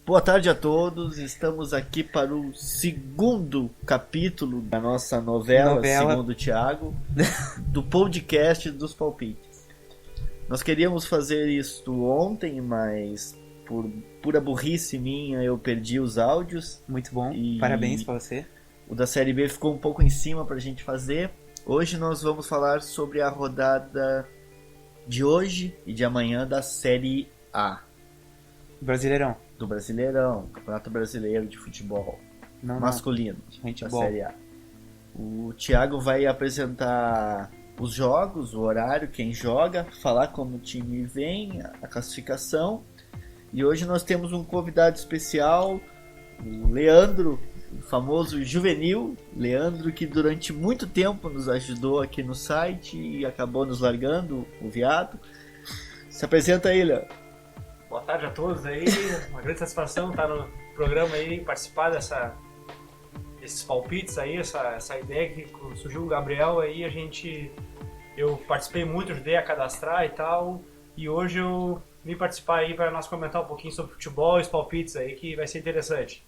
Boa tarde a todos, estamos aqui para o segundo capítulo da nossa novela. Segundo o Thiago, do podcast dos palpites. Nós queríamos fazer isso ontem, mas por pura burrice minha eu perdi os áudios. Muito bom, parabéns pra você. O da Série B ficou um pouco em cima pra gente fazer. Hoje nós vamos falar sobre a rodada de hoje e de amanhã da Série A. Brasileirão. Do Brasileirão, Campeonato Brasileiro de Futebol Masculino, da Série A. O Thiago vai apresentar os jogos, o horário, quem joga, falar como o time vem, a classificação. E hoje nós temos um convidado especial, o Leandro, o famoso Juvenil. Leandro, que durante muito tempo nos ajudou aqui no site e acabou nos largando, o viado. Se apresenta aí, Leandro. Boa tarde a todos aí, uma grande satisfação estar no programa aí, participar desses palpites aí, essa ideia que surgiu o Gabriel aí, eu participei muito, ajudei a cadastrar e tal, e hoje eu vim participar aí para nós comentar um pouquinho sobre futebol e os palpites aí, que vai ser interessante.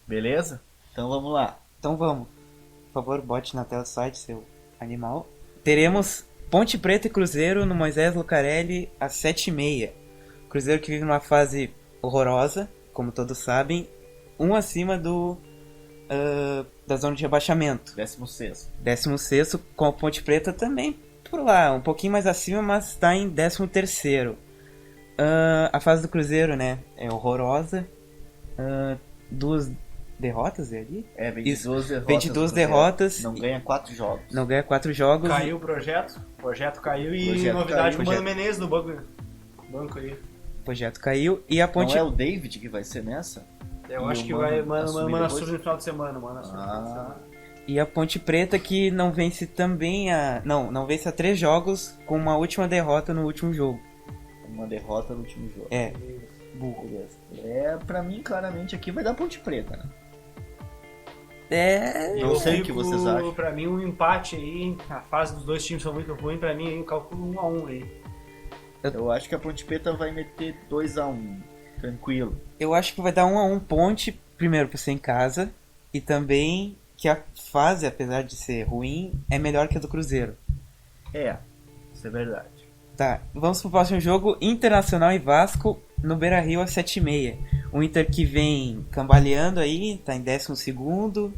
Beleza? Então vamos lá. Então vamos. Por favor, bote na tela do site, seu animal. Teremos Ponte Preta e Cruzeiro no Moisés Lucarelli às 7h30. Cruzeiro que vive numa fase horrorosa, como todos sabem, acima da zona de rebaixamento. 16º, com a Ponte Preta também por lá, um pouquinho mais acima, mas está em 13º. A fase do Cruzeiro, né, é horrorosa. 2 derrotas ali? 22 derrotas. 22 derrotas. Não ganha 4 jogos. Não ganha 4 jogos. Caiu o projeto caiu e novidade com o Mano Menezes no banco aí. O projeto caiu e a Ponte... Não é o David que vai ser nessa? Eu acho que vai Mano assume no final de semana, E a Ponte Preta que não vence também não vence a 3 jogos com uma última derrota no último jogo. Uma derrota no último jogo. Burro. Pra mim, claramente, aqui vai dar Ponte Preta, né? Não sei o que vocês acham. Pra mim, um empate aí, a fase dos dois times são muito ruins, pra mim, eu calculo 1-1 aí. Eu acho que a Ponte Preta vai meter 2-1, tranquilo. Eu acho que vai dar 1-1 Ponte, primeiro por ser em casa, e também que a fase, apesar de ser ruim, é melhor que a do Cruzeiro. Isso é verdade. Tá, vamos pro próximo jogo, Internacional e Vasco no Beira-Rio às 7h30. O Inter que vem cambaleando aí, tá em 12º,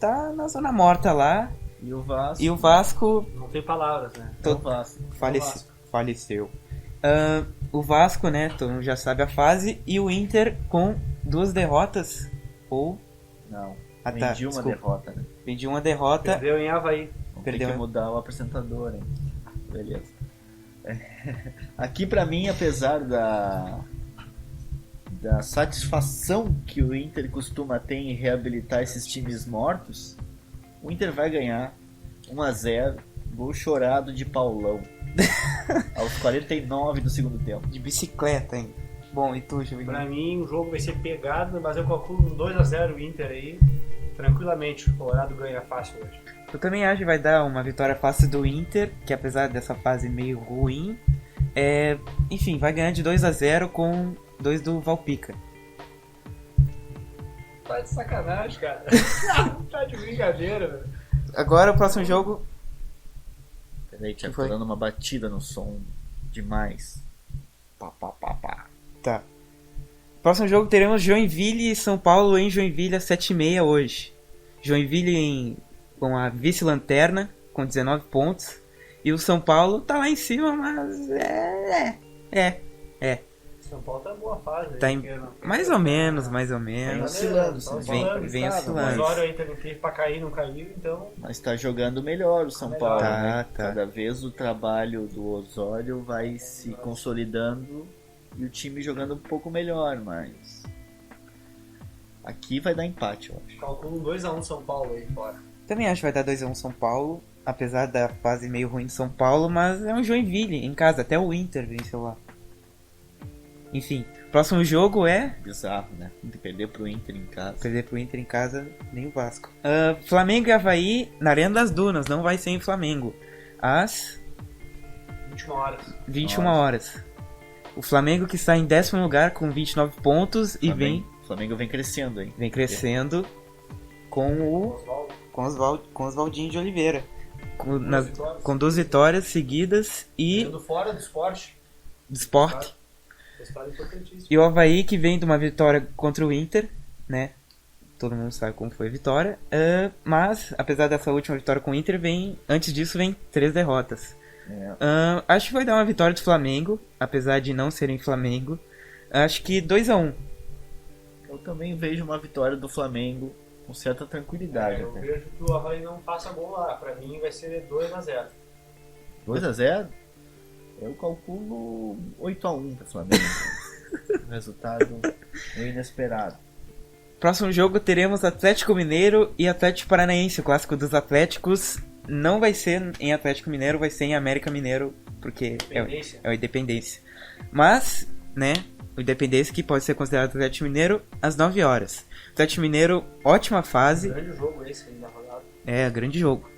tá na zona morta lá. E o Vasco... Não tem palavras, né? O Vasco. Faleceu. O Vasco, né, todo mundo já sabe a fase, e o Inter com 2 derrotas, ou... Não, vem de uma derrota, né? Vem de uma derrota. Perdeu em Avaí. Tem que mudar o apresentador, hein? Beleza. Aqui pra mim, apesar da satisfação que o Inter costuma ter em reabilitar esses times mortos, o Inter vai ganhar 1-0, gol chorado de Paulão. Aos 49 do segundo tempo. De bicicleta, hein? Bom, e tu, Juvenil? Pra mim, o jogo vai ser pegado, mas eu calculo um 2-0 o Inter aí. Tranquilamente, o Colorado ganha fácil hoje. Eu também acho que vai dar uma vitória fácil do Inter, que apesar dessa fase meio ruim, enfim, vai ganhar de 2-0 com 2 do Valpica. Tá de sacanagem, cara. Tá de brincadeira, velho. Agora o próximo jogo... Peraí, Thiago, tô dando uma batida no som demais. Pá. Tá. Próximo jogo teremos Joinville e São Paulo em Joinville às 7h30 hoje. Joinville com a vice-lanterna, com 19 pontos. E o São Paulo tá lá em cima, mas São Paulo tá em boa fase. Tá mais ou menos. Vem oscilando. Vem oscilando. O Osório aí também teve pra cair, não caiu, então... Mas tá jogando melhor o São Paulo, né? Tá. Cada vez o trabalho do Osório vai se consolidando e o time jogando um pouco melhor, mas... Aqui vai dar empate, eu acho. Calculo 2-1 São Paulo aí fora. Também acho que vai dar 2-1 São Paulo, apesar da fase meio ruim de São Paulo, mas é um Joinville em casa, até o Inter venceu lá. Enfim, próximo jogo é... Bizarro, né? Perder pro Inter em casa. Perder pro Inter em casa, nem o Vasco. Flamengo e Avaí na Arena das Dunas, não vai ser em Flamengo. Às 21 horas. 21 horas. O Flamengo que está em 10º lugar com 29 pontos e O Flamengo vem crescendo, hein? vem crescendo com o Oswaldinho de Oliveira. Com 2 vitórias seguidas e Indo fora do esporte. do Sport. Resultado importantíssimo. E o Avaí que vem de uma vitória contra o Inter, né? Todo mundo sabe como foi a vitória. Mas, apesar dessa última vitória com o Inter, antes disso vem 3 derrotas. Acho que vai dar uma vitória do Flamengo, apesar de não serem Flamengo. Acho que 2-1. Eu também vejo uma vitória do Flamengo com certa tranquilidade. Eu até. vejo que o Avaí não passa gol lá. Pra mim vai ser 2-0. 2-0? Eu calculo 8-1 pro Flamengo. Um resultado meio inesperado. Próximo jogo teremos Atlético Mineiro e Atlético Paranaense. O clássico dos Atléticos não vai ser em Atlético Mineiro, vai ser em América Mineiro, porque é o Independência. Mas, né, o Independência que pode ser considerado Atlético Mineiro às 9 horas. Atlético Mineiro, ótima fase. Grande jogo esse aí da rodada. Grande jogo.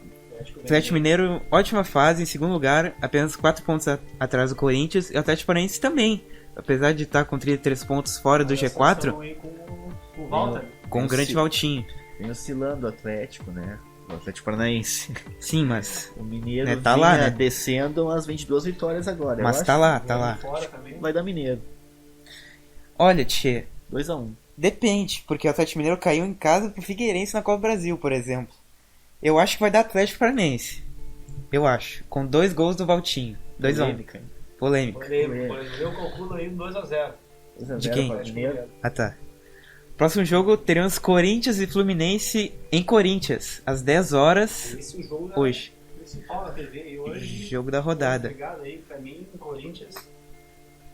Atlético Mineiro, ótima fase, em segundo lugar, apenas 4 pontos atrás do Corinthians. E o Atlético Paranaense também, apesar de estar com 33 pontos fora do G4, Com o Walter. com o grande Valtinho. Vem oscilando o Atlético, né? O Atlético Paranaense. Sim, mas O Mineiro Né, tá lá, né? descendo umas 22 vitórias agora. Mas Eu tá acho lá. Fora também. que vai dar Mineiro. Olha, tchê, 2-1. depende, porque o Atlético Mineiro caiu em casa pro Figueirense na Copa do Brasil, por exemplo. Eu acho que vai dar Atlético Paranaense. Eu acho. Com 2 gols do Valtinho. 2-1. Polêmica, hein? Polêmica. Eu calculo aí 2-0. 2-0 De quem? para o Mineiro. Ah, tá. Próximo jogo teremos Corinthians e Fluminense em Corinthians, às 10 horas Esse é o jogo hoje. principal da TV. E hoje, Jogo da rodada. Obrigado aí, pra mim, o Corinthians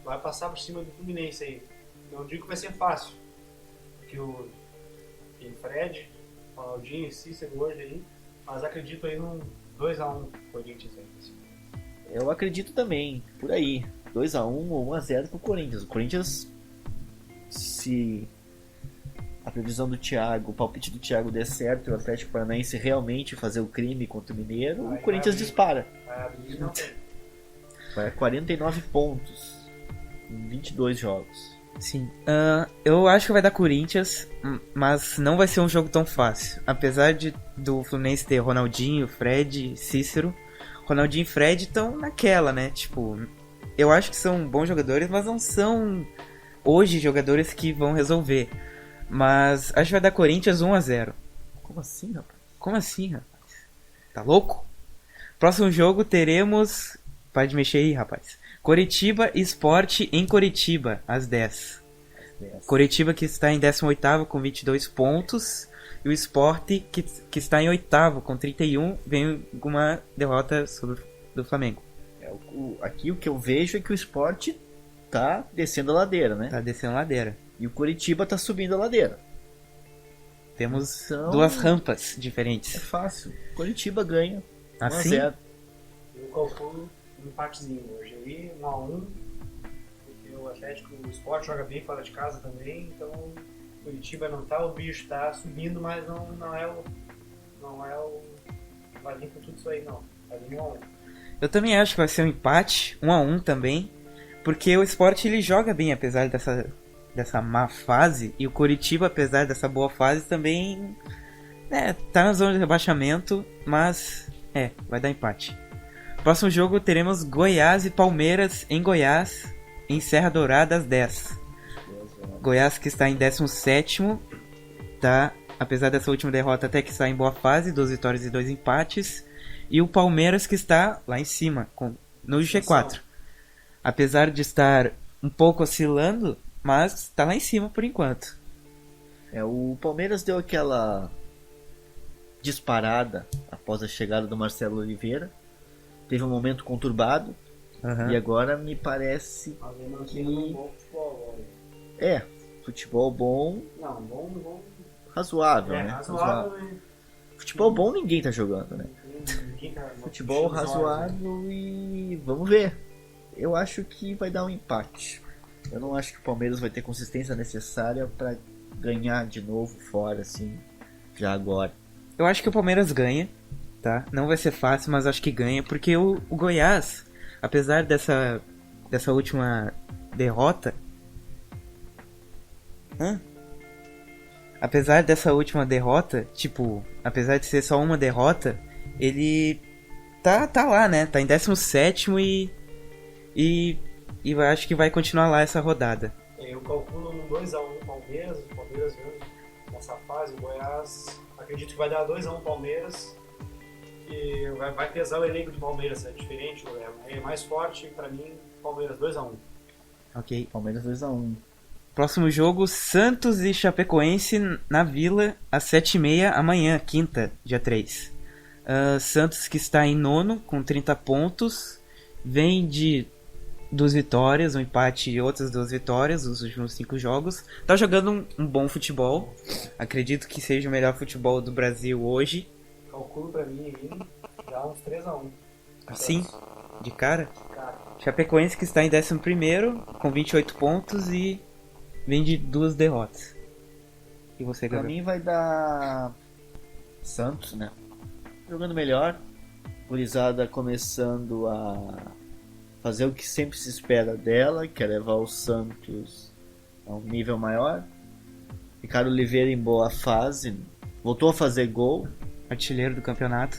vai passar por cima do Fluminense aí. Não digo que vai ser fácil, porque tem Fred, Ronaldinho e Cícero hoje aí, mas acredito aí num 2-1 Corinthians aí. Eu acredito também, por aí. 2-1 ou 1-0 pro Corinthians. O Corinthians, se a previsão do Thiago, o palpite do Thiago der certo e o Atlético Paranaense realmente fazer o crime contra o Mineiro, o Corinthians dispara. Não tem. Vai a 49 pontos em 22 jogos. Sim. Eu acho que vai dar Corinthians, mas não vai ser um jogo tão fácil. Apesar do Fluminense ter Ronaldinho, Fred, Cícero, Ronaldinho e Fred estão naquela, né? Tipo, eu acho que são bons jogadores, mas não são hoje jogadores que vão resolver. Mas acho que vai dar Corinthians 1-0. Como assim, rapaz? Como assim, rapaz? Tá louco? Próximo jogo teremos... Para de mexer aí, rapaz. Coritiba e Sport em Coritiba, às 10. Coritiba que está em 18º com 22 pontos. E o Sport que está em 8º com 31, vem com uma derrota do Flamengo. Aqui o que eu vejo é que o Sport tá descendo a ladeira, né? Tá descendo a ladeira. E o Coritiba tá subindo a ladeira. Temos Então, duas rampas É diferentes. fácil. Coritiba ganha. Assim? 1-0. Eu calculo um empatezinho hoje aí, 1-1, porque o Atlético, o Sport joga bem fora de casa também, então o Curitiba não tá, o bicho tá subindo, mas não é o vai vir com tudo isso aí não, vai vir 1-1. Eu também acho que vai ser um empate, 1-1 também, porque o Sport ele joga bem apesar dessa má fase, e o Coritiba, apesar dessa boa fase, também tá na zona de rebaixamento, mas vai dar empate. Próximo jogo teremos Goiás e Palmeiras em Goiás, em Serra Dourada às 10. Goiás que está em 17º, tá? Apesar dessa última derrota até que está em boa fase, 2 vitórias e 2 empates. E o Palmeiras que está lá em cima, no G4. Apesar de estar um pouco oscilando, mas está lá em cima por enquanto. O Palmeiras deu aquela disparada após a chegada do Marcelo Oliveira. Teve um momento conturbado. Uhum. E agora me parece Mas ele não tinha um bom futebol agora. Futebol bom, Não, bom. razoável, né? Razoável, né? Futebol bom ninguém tá jogando, né? Ninguém tá- Futebol razoável e vamos ver. Eu acho que vai dar um empate. Eu não acho que o Palmeiras vai ter consistência necessária pra ganhar de novo fora, assim, já agora. Eu acho que o Palmeiras ganha, tá? Não vai ser fácil, mas acho que ganha, porque o Goiás, apesar dessa última derrota... Apesar dessa última derrota, tipo, apesar de ser só uma derrota, ele tá lá, né? Tá em 17º e eu acho que vai continuar lá essa rodada. Eu calculo um 2x1 Palmeiras, o Palmeiras mesmo nessa fase, o Goiás, acredito que vai dar 2x1 Palmeiras, e vai pesar o elenco de Palmeiras, é diferente, é mais forte pra mim, Palmeiras 2x1. Ok. Palmeiras 2x1. Próximo jogo, Santos e Chapecoense na Vila, às 7h30 amanhã, quinta, dia 3. Santos, que está em nono, com 30 pontos, vem de 2 vitórias, um empate e outras 2 vitórias, os últimos 5 jogos. Tá jogando um bom futebol, acredito que seja o melhor futebol do Brasil hoje. Calculo pra mim aí, dá uns 3x1. Assim, de cara. Chapecoense, que está em 11º, com 28 pontos e vem de 2 derrotas. E você, Pra Gabriel? mim vai dar Santos, né? Jogando melhor. Gurizada começando a fazer o que sempre se espera dela, que é levar o Santos a um nível maior. Ricardo Oliveira em boa fase, voltou a fazer gol. Artilheiro do campeonato.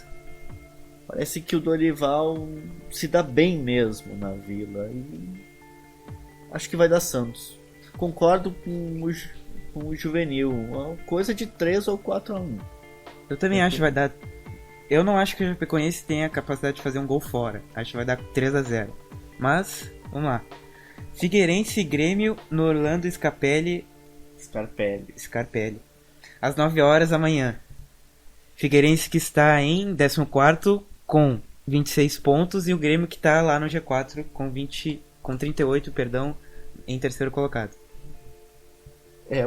Parece que o Dorival se dá bem mesmo na Vila e acho que vai dar Santos. Concordo com o Juvenil, uma coisa de 3 ou 4x1. Eu também acho que vai dar... Eu não acho que o Chapecoense tenha a capacidade de fazer um gol fora. Acho que vai dar 3x0. Mas, vamos lá. Figueirense e Grêmio no Orlando Scarpelli. Às 9 horas amanhã. Figueirense, que está em 14º com 26 pontos, e o Grêmio, que está lá no G4 com 38, em terceiro colocado.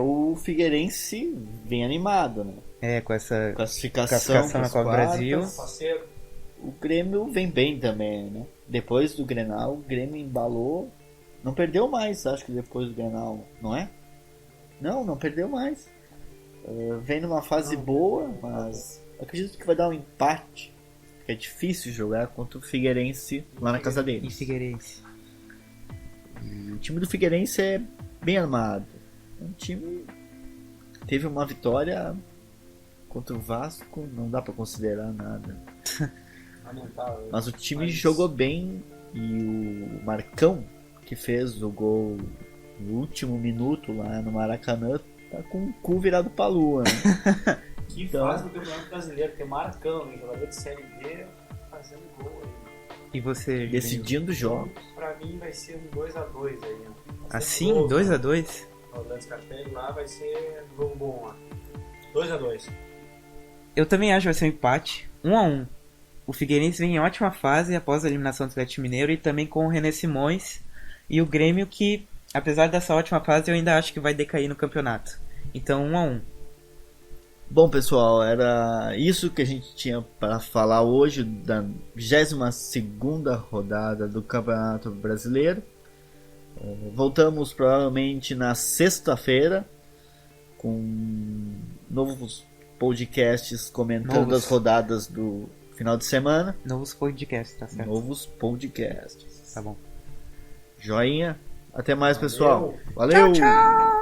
O Figueirense vem animado, né? Com essa classificação na Copa do Brasil. O Grêmio vem bem também, né? Depois do Grenal, o Grêmio embalou. Não perdeu mais, acho que depois do Grenal, não é? Não perdeu mais. Vem numa fase boa, mas acredito que vai dar um empate. Porque é difícil jogar contra o Figueirense lá na casa deles. E Figueirense. E o time do Figueirense é bem armado. Um time que teve uma vitória contra o Vasco, não dá pra considerar nada. Mas o time jogou bem e o Marcão, que fez o gol no último minuto lá no Maracanã, tá com o cu virado pra lua, né? Que fase do Campeonato Brasileiro, tem Marcão, né? Jogador de Série B fazendo gol aí. E você? Decidindo jogos. Pra mim vai ser um 2x2 aí, né? Assim? 2x2? O Orlando Scarpelli lá vai ser um jogo bom lá. 2x2. Eu também acho que vai ser um empate. 1x1. O Figueirense vem em ótima fase após a eliminação do Atlético Mineiro e também com o René Simões. E o Grêmio, que apesar dessa ótima fase, eu ainda acho que vai decair no campeonato. Então 1x1. Bom, pessoal, era isso que a gente tinha para falar hoje da 22ª rodada do Campeonato Brasileiro. Voltamos provavelmente na sexta-feira com novos podcasts comentando as rodadas do final de semana. Novos podcasts, tá certo? Novos podcasts. Tá bom. Joinha. Até mais, pessoal. Valeu! Tchau, tchau!